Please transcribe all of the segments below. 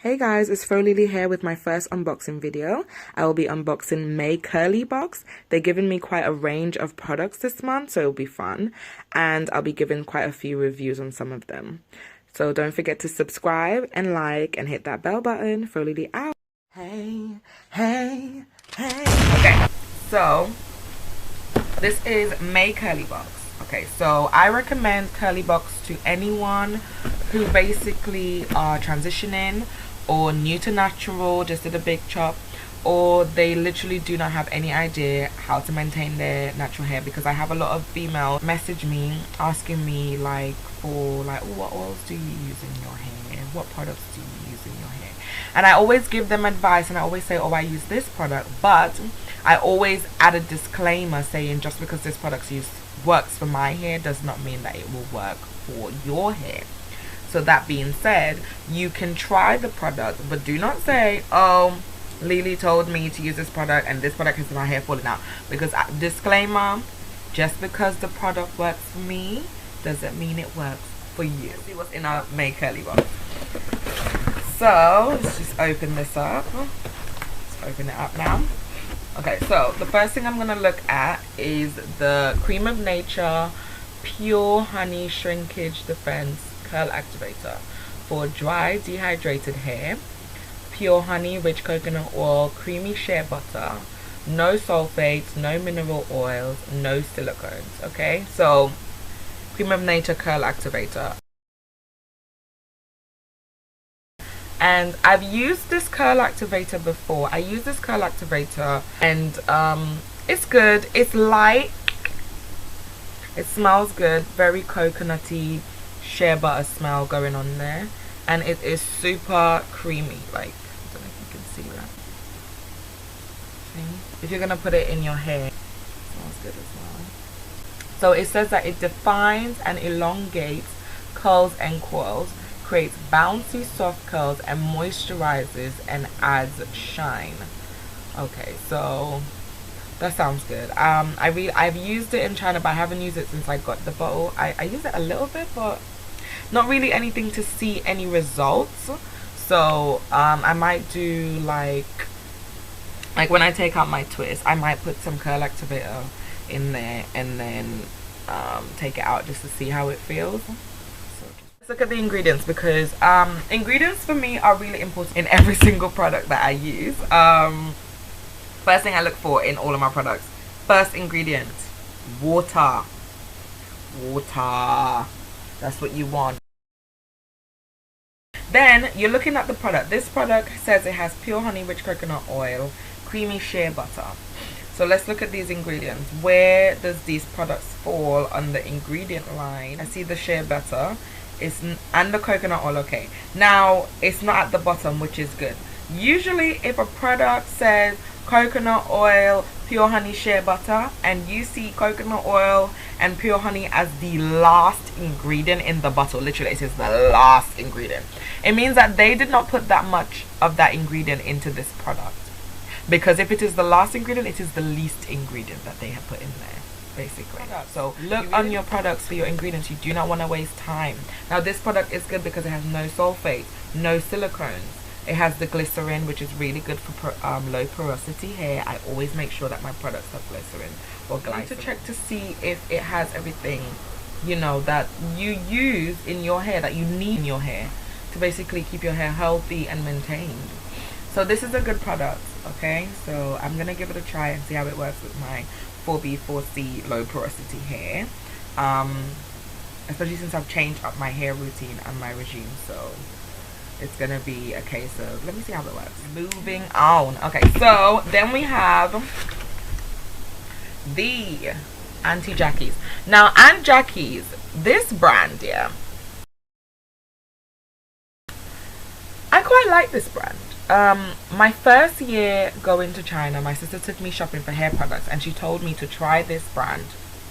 Hey guys, it's Fro LeeLee here with my first unboxing video. I will be unboxing May Curlee Box. They're giving me quite a range of products this month, so it'll be fun. And I'll be giving quite a few reviews on some of them. So don't forget to subscribe and like and hit that bell button. Fro LeeLee out. Hey, hey, hey. Okay, so this is May Curlee Box. Okay, so I recommend Curlee Box to anyone who basically are transitioning or new to natural, just did a big chop, or they literally do not have any idea how to maintain their natural hair, because I have a lot of females message me asking me what oils do you use in your hair, what products do you use in your hair, and I always give them advice and I always say, oh, I use this product, but I always add a disclaimer saying just because this product works for my hair does not mean that it will work for your hair. So that being said, you can try the product, but do not say, oh, LeeLee told me to use this product and this product has my hair falling out. Because disclaimer, just because the product works for me doesn't mean it works for you. Let's see what's in our May Curlee Box. So let's just open this up. Let's open it up now. Okay, so the first thing I'm going to look at is the Cream of Nature Pure Honey Shrinkage Defense Curl Activator for dry, dehydrated hair. Pure honey, rich coconut oil, creamy shea butter, no sulfates, no mineral oils, no silicones. Okay, so Cream of Nature Curl Activator. And I've used this curl activator before. I use this curl activator and it's good. It's light. It smells good. Very coconutty, shea butter smell going on there. And it is super creamy. Like, I don't know if you can see that. See? If you're going to put it in your hair, it smells good as well. So it says that it defines and elongates curls and coils, creates bouncy soft curls, and moisturizes and adds shine. Okay, so that sounds good. I've used it in China, but I haven't used it since I got the bottle. I use it a little bit, but not really anything to see any results. So I might do like when I take out my twist, I might put some curl activator in there and then take it out just to see how it feels. Let's look at the ingredients, because ingredients for me are really important in every single product that I use. First thing I look for in all of my products, first ingredient, water. Water, that's what you want. Then you're looking at the product. This product says it has pure honey, rich coconut oil, creamy shea butter. So let's look at these ingredients. Where does these products fall on the ingredient line? I see the shea butter and the coconut oil. Okay, now it's not at the bottom, which is good. Usually if a product says coconut oil, pure honey, shea butter, and you see coconut oil and pure honey as the last ingredient in the bottle, literally it is the last ingredient, it means that they did not put that much of that ingredient into this product. Because if it is the last ingredient, it is the least ingredient that they have put in there, basically. So look on your products for your ingredients. You do not want to waste time. Now this product is good because it has no sulfate, no silicones. It has the glycerin, which is really good for low porosity hair. I always make sure that my products have glycerin or glycerin. You need to check to see if it has everything, you know, that you use in your hair, that you need in your hair to basically keep your hair healthy and maintained. So this is a good product, okay? So I'm going to give it a try and see how it works with my 4B, 4C low porosity hair. Especially since I've changed up my hair routine and my regime, so it's gonna be a case of, let me see how it works. Moving on. Okay, so then we have the Jacky's. Now Jacky's, this brand, yeah, I quite like this brand. My first year going to China, my sister took me shopping for hair products and she told me to try this brand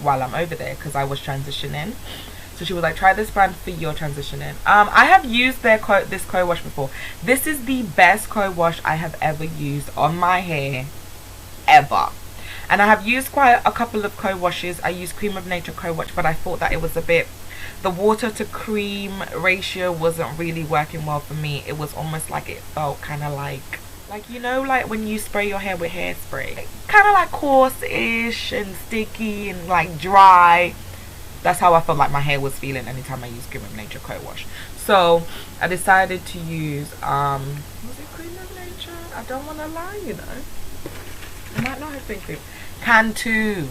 while I'm over there because I was transitioning. So she was like, try this brand for your transitioning. I have used this co-wash before. This is the best co-wash I have ever used on my hair, ever. And I have used quite a couple of co-washes. I used Cream of Nature co-wash, but I thought that it was a bit the water to cream ratio wasn't really working well for me. It was almost like it felt kind of like you know, like when you spray your hair with hairspray, kind of like coarse-ish and sticky and like dry. That's how I felt like my hair was feeling anytime I used Cream of Nature co-wash. So I decided to use was it Cream of Nature? I don't want to lie, you know. I might not have been Cream. Cantu.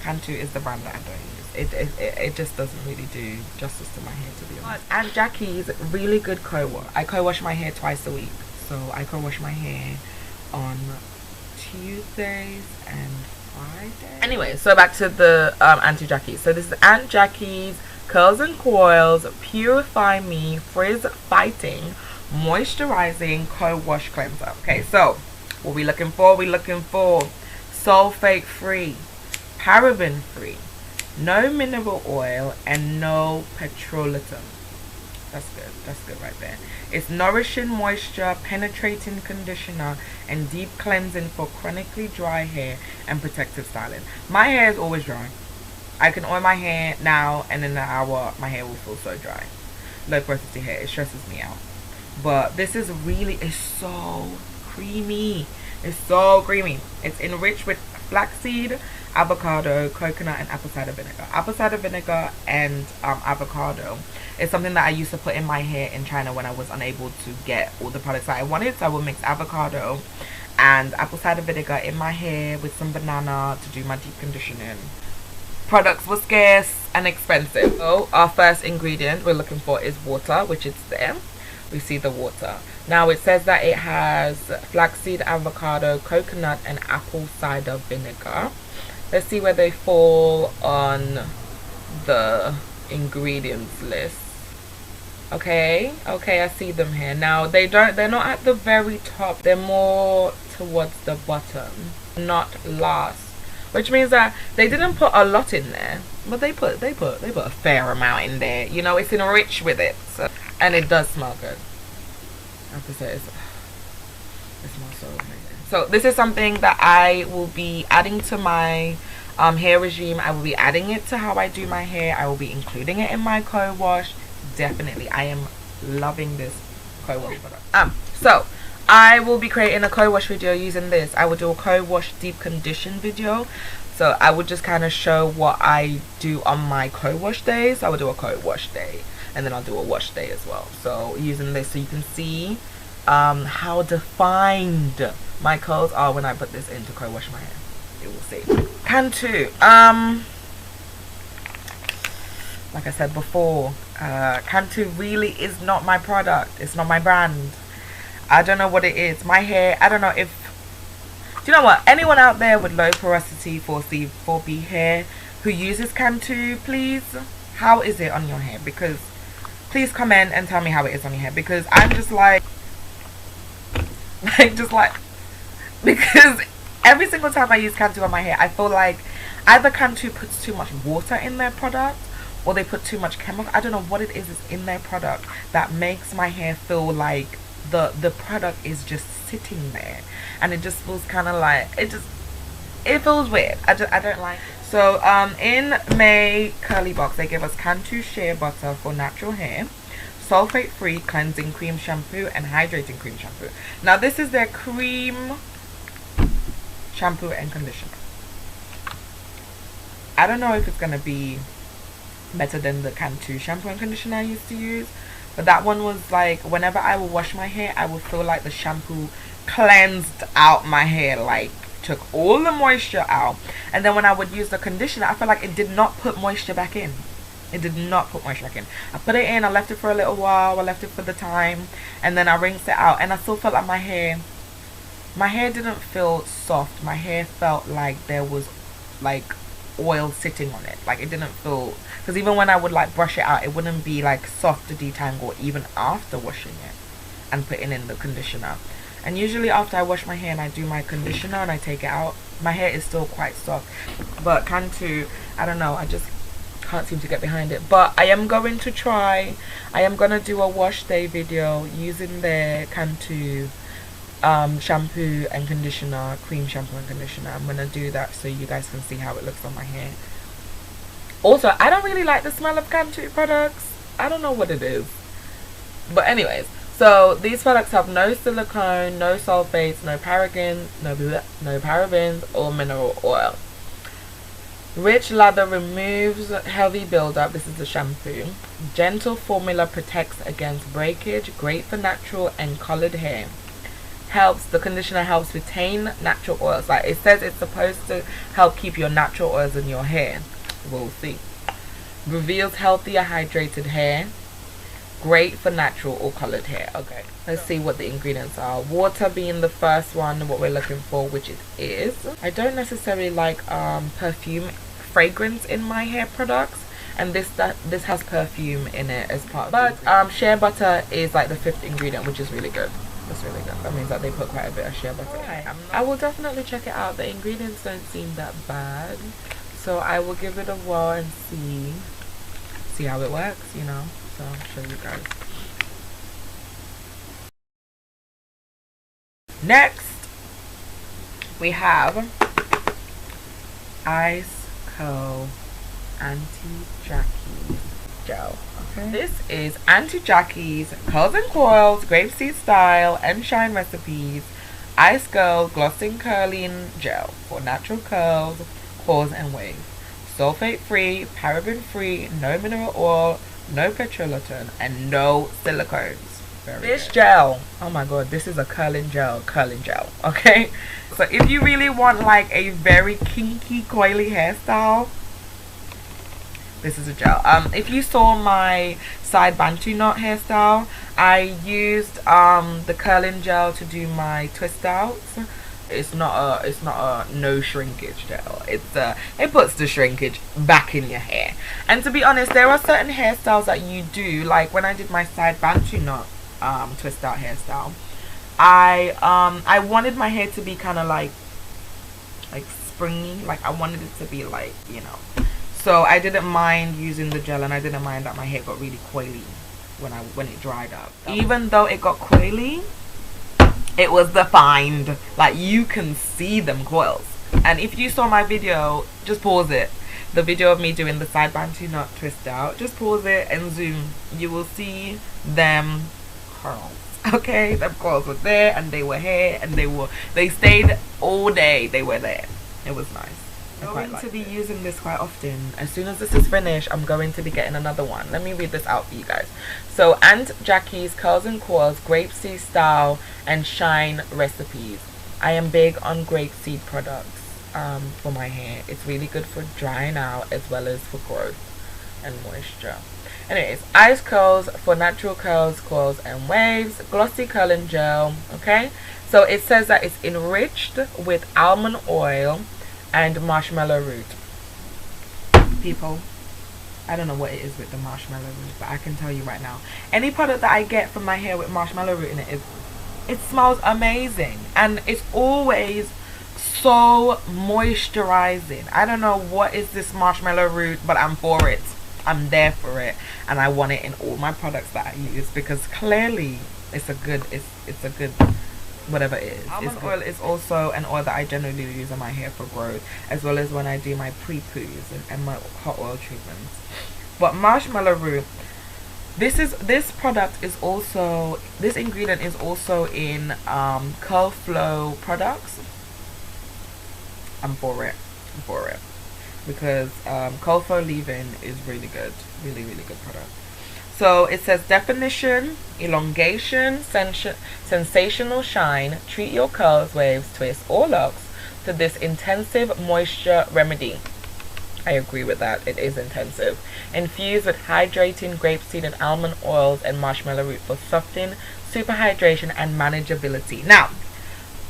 Cantu is the brand that I don't use. It just doesn't really do justice to my hair, to be honest. And Jacky's really good co-wash. I co-wash my hair twice a week. So I co-wash my hair on Tuesdays and Fridays. Anyway, so back to the Auntie Jacky. So this is Aunt Jacky's Curls and Coils Purify Me Frizz Fighting Moisturizing Co-Wash Cleanser. Okay, so what we looking for? We're looking for sulfate free, paraben free, no mineral oil, and no petrolatum. That's good. That's good right there. It's nourishing moisture, penetrating conditioner, and deep cleansing for chronically dry hair and protective styling. My hair is always dry. I can oil my hair now, and in an hour my hair will feel so dry. Low porosity hair, it stresses me out. But this is really, it's so creamy. It's so creamy. It's enriched with flaxseed, avocado, coconut, and apple cider vinegar. Apple cider vinegar and avocado is something that I used to put in my hair in China when I was unable to get all the products that I wanted. So I would mix avocado and apple cider vinegar in my hair with some banana to do my deep conditioning. Products were scarce and expensive. So our first ingredient we're looking for is water, which is there. We see the water. Now it says that it has flaxseed, avocado, coconut, and apple cider vinegar. Let's see where they fall on the ingredients list. Okay, I see them here. Now they're not at the very top, they're more towards the bottom, not last, which means that they didn't put a lot in there, but they put a fair amount in there. You know, it's enriched with it, so, and it does smell good. I have to say, it smells so amazing. So this is something that I will be adding to my hair regime. I will be adding it to how I do my hair. I will be including it in my co-wash. Definitely, I am loving this co-wash product. So I will be creating a co-wash video using this. I will do a co-wash deep condition video. So I would just kind of show what I do on my co-wash days. So I will do a co-wash day, and then I'll do a wash day as well. So using this so you can see how defined my curls are when I put this in to co-wash my hair. You will see. Cantu. Like I said before, Cantu really is not my product. It's not my brand. I don't know what it is. My hair, I don't know if... Do you know what? Anyone out there with low porosity 4C, 4B hair who uses Cantu, please, how is it on your hair? Because please comment and tell me how it is on your hair. Because I'm just like... because every single time I use Cantu on my hair, I feel like either Cantu puts too much water in their product, or they put too much chemical. I don't know what it is in their product that makes my hair feel like the product is just sitting there, and it just feels kind of like it feels weird. I don't like it. So in May Curlee Box, they give us Cantu Shea Butter for natural hair, sulfate free cleansing cream shampoo, and hydrating cream shampoo. Now this is their cream shampoo and conditioner. I don't know if it's gonna be better than the Cantu shampoo and conditioner I used to use, but that one was like, whenever I would wash my hair, I would feel like the shampoo cleansed out my hair, like took all the moisture out. And then when I would use the conditioner, I felt like it did not put moisture back in. It did not put moisture back in. I put it in, I left it for a little while, I left it for the time, and then I rinsed it out, and I still felt like my hair didn't feel soft. My hair felt like there was like oil sitting on it. Like it didn't feel, because even when I would like brush it out, it wouldn't be like soft to detangle even after washing it and putting in the conditioner. And usually after I wash my hair and I do my conditioner and I take it out, my hair is still quite soft. But Cantu, I don't know, I just can't seem to get behind it. But I am going to try, I am going to do a wash day video using their Cantu shampoo and conditioner, cream shampoo and conditioner. I'm going to do that so you guys can see how it looks on my hair. Also, I don't really like the smell of Cantu products. I don't know what it is. But anyways, so these products have no silicone, no sulfates, no parabens or mineral oil. Rich lather removes heavy buildup. This is the shampoo. Gentle formula protects against breakage. Great for natural and colored hair. The conditioner helps retain natural oils. Like it says, it's supposed to help keep your natural oils in your hair. We'll see. Reveals healthier hydrated hair. Great for natural or colored hair. Okay, let's see what the ingredients are. Water being the first one, what we're looking for, which it is. I don't necessarily like perfume fragrance in my hair products, and this has perfume in it as part of but shea butter is like the 5th ingredient, which is really good. That's really good. That means that they put quite a bit of shea butter in. I will definitely check it out. The ingredients don't seem that bad, so I will give it a whirl and see how it works, you know. So I'll show you guys. Next, we have Ice Co Anti-Jacky gel. Okay. This is Anti-Jacky's Curls and Coils, Grapeseed Style, and Shine Recipes, Ice Girl Glossing Curling Gel for natural curls, coils, and waves. Sulfate free, paraben free, no mineral oil, no petrolatum, and no silicones. This gel, oh my god, this is a curling gel, okay? So if you really want like a very kinky, coily hairstyle, this is a gel. If you saw my side bantu knot hairstyle, I used the curling gel to do my twist outs. It's not a no shrinkage gel. It puts the shrinkage back in your hair. And to be honest, there are certain hairstyles that you do, like when I did my side bantu knot twist out hairstyle, I wanted my hair to be kind of like springy, like I wanted it to be like, you know. So I didn't mind using the gel, and I didn't mind that my hair got really coily when it dried up. Even though it got coily, it was defined. Like you can see them coils. And if you saw my video, just pause it. The video of me doing the side bantu knot twist out, just pause it and zoom. You will see them curls. Okay, them curls were there, and they were here, and they stayed all day. They were there. It was nice. I'm going to be using this quite often. As soon as this is finished, I'm going to be getting another one. Let me read this out for you guys. So, Jacky's Curls and Coils, Grapeseed Style, and Shine Recipes. I am big on grapeseed products for my hair. It's really good for drying out as well as for growth and moisture. Anyways, Ice Curls for natural curls, coils, and waves. Glossy curling gel. Okay, so it says that it's enriched with almond oil and marshmallow root. People, I don't know what it is with the marshmallow root, but I can tell you right now, any product that I get from my hair with marshmallow root in it smells amazing, and it's always so moisturizing. I don't know what is this marshmallow root, but I'm for it. I'm there for it, and I want it in all my products that I use, because clearly it's a good whatever it is. Almond oil is also an oil that I generally use on my hair for growth, as well as when I do my pre-poos and my hot oil treatments. But marshmallow root, this ingredient is also in Curl Flow products. I'm for it. Because Fro LeeLee is really good, really good product. So it says definition, elongation, sensational shine. Treat your curls, waves, twists, or locks to this intensive moisture remedy. I agree with that. It is intensive. Infused with hydrating grapeseed and almond oils and marshmallow root for softening, super hydration, and manageability. Now,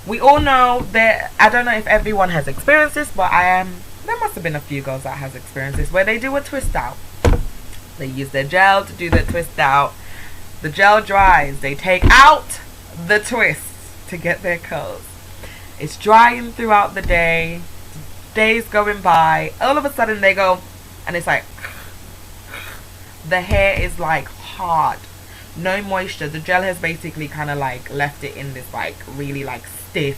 we all know that, I don't know if everyone has experienced this, but there must have been a few girls that has experienced this, where they do a twist out. They use their gel to do their twist out. The gel dries. They take out the twists to get their curls. It's drying throughout the day. Days going by. All of a sudden they go, and it's like, the hair is like hard. No moisture. The gel has basically kind of like left it in this like really like stiff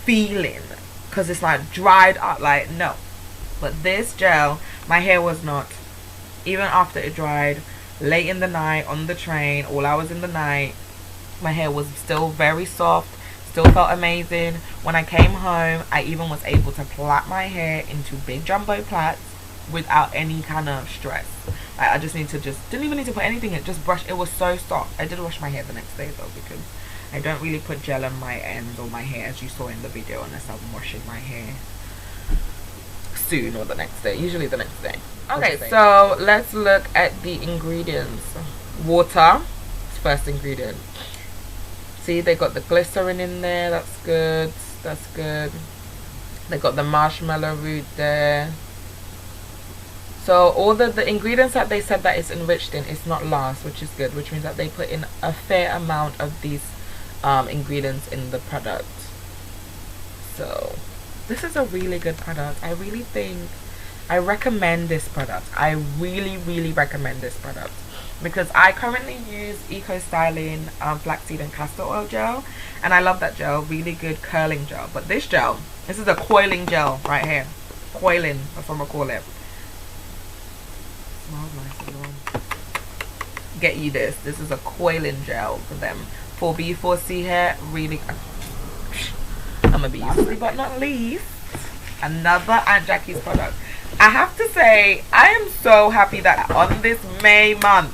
feeling, because it's like dried up. Like, no. But this gel, my hair was not, even after it dried, late in the night, on the train, all hours in the night, my hair was still very soft, still felt amazing. When I came home, I even was able to plait my hair into big jumbo plaits without any kind of stress. Like, I just need to didn't even need to put anything in, just brush. It was so soft. I did wash my hair the next day though, because I don't really put gel on my ends or my hair, as you saw in the video, unless I'm washing my hair soon or the next day, usually the next day. Okay, so let's look at the ingredients. Water is first ingredient. See, they got the glycerin in there. That's good. That's good. They got the marshmallow root there. So all the ingredients that they said that it's enriched in is not last, which is good, which means that they put in a fair amount of these ingredients in the product. So this is a really good product. I really think I recommend this product. I really recommend this product, because I currently use Eco Styling flaxseed and castor oil gel, and I love that gel. Really good curling gel. But this gel, this is a coiling gel right here. Coiling, that's what I'm gonna call it. Smells nice as well. Get you this. This is a coiling gel for them. For B4C hair, really. I'm gonna be using, but not least, another Aunt Jacky's product. I have to say, I am so happy that on this May month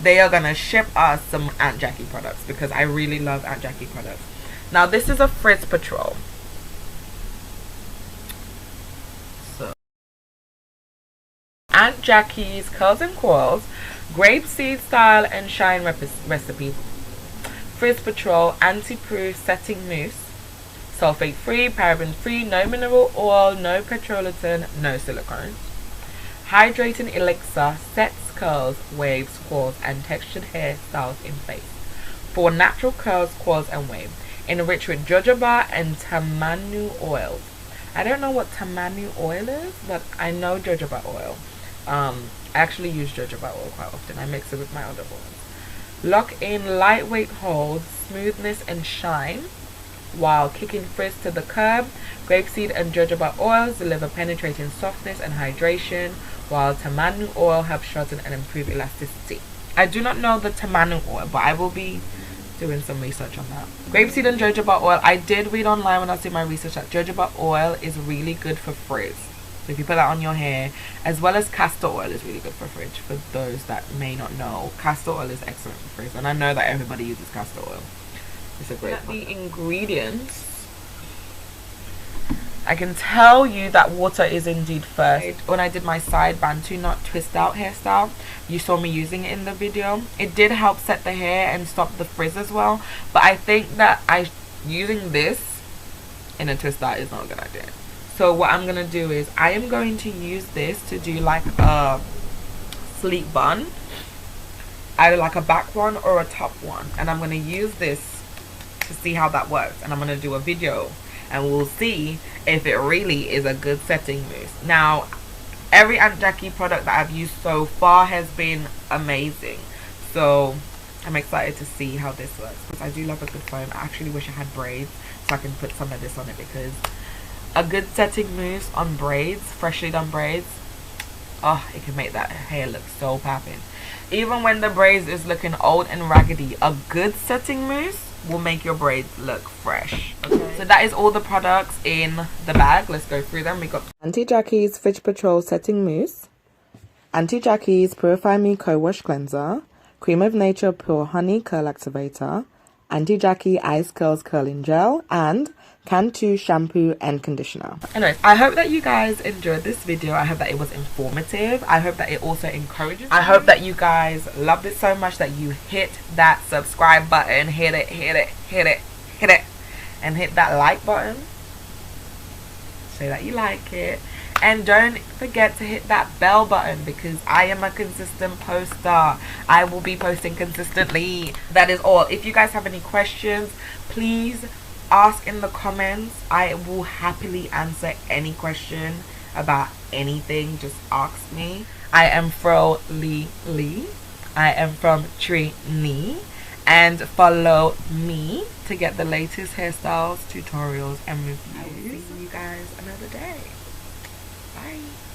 they are gonna ship us some Aunt Jackie products, because I really love Aunt Jackie products. Now this is a Frizz Patrol. So Aunt Jackie's Curls and Coils Grapeseed Style and Shine Recipe Frizz Patrol Anti-Proof Setting Mousse. Sulfate free, paraben free, no mineral oil, no petrolatum, no silicone. Hydrating elixir sets curls, waves, coils, and textured hairstyles in place. For natural curls, coils, and waves. Enriched with jojoba and tamanu oils. I don't know what tamanu oil is, but I know jojoba oil. I actually use jojoba oil quite often. I mix it with my other oils. Lock in lightweight holds, smoothness, and shine, while kicking frizz to the curb. Grapeseed and jojoba oils deliver penetrating softness and hydration, while tamanu oil helps shorten and improve elasticity. I do not know the tamanu oil, but I will be doing some research on that. Grapeseed and jojoba oil, I did read online when I was doing my research that jojoba oil is really good for frizz. So if you put that on your hair, as well as castor oil is really good for frizz. For those that may not know, castor oil is excellent for frizz, and I know that everybody uses castor oil. It's a great product. The ingredients, I can tell you that water is indeed first. When I did my side Bantu knot twist out hairstyle, you saw me using it in the video. It did help set the hair and stop the frizz as well, but I think that using this in a twist out is not a good idea. So what I'm gonna do is I am going to use this to do like a sleek bun, either like a back one or a top one, and I'm gonna use this to see how that works, and I'm gonna do a video and we'll see if it really is a good setting mousse. Now every Aunt Jackie product that I've used so far has been amazing, so I'm excited to see how this works, because I do love a good foam. I actually wish I had braids so I can put some of this on it, because a good setting mousse on braids, freshly done braids, oh, it can make that hair look so popping. Even when the braids is looking old and raggedy, a good setting mousse will make your braids look fresh. Okay, so that is all the products in the bag. Let's go through them. We got Auntie Jackie's Frizz Patrol Setting Mousse, Auntie Jackie's Purify Me Co-Wash Cleanser, Cream of Nature Pure Honey Curl Activator, Auntie Jackie Ice Curls Curling Gel, and Cantu shampoo and conditioner. Anyways, I hope that you guys enjoyed this video. I hope that it was informative. I hope that it also encourages you. I hope that you guys loved it so much that you hit that subscribe button, hit it, and hit that like button so that you like it. And don't forget to hit that bell button, because I am a consistent poster. I will be posting consistently. That is all. If you guys have any questions, please ask in the comments. I will happily answer any question about anything. Just ask me. I am Fro LeeLee. I am from Trini, and follow me to get the latest hairstyles, tutorials, and reviews. I will see you guys another day. Bye.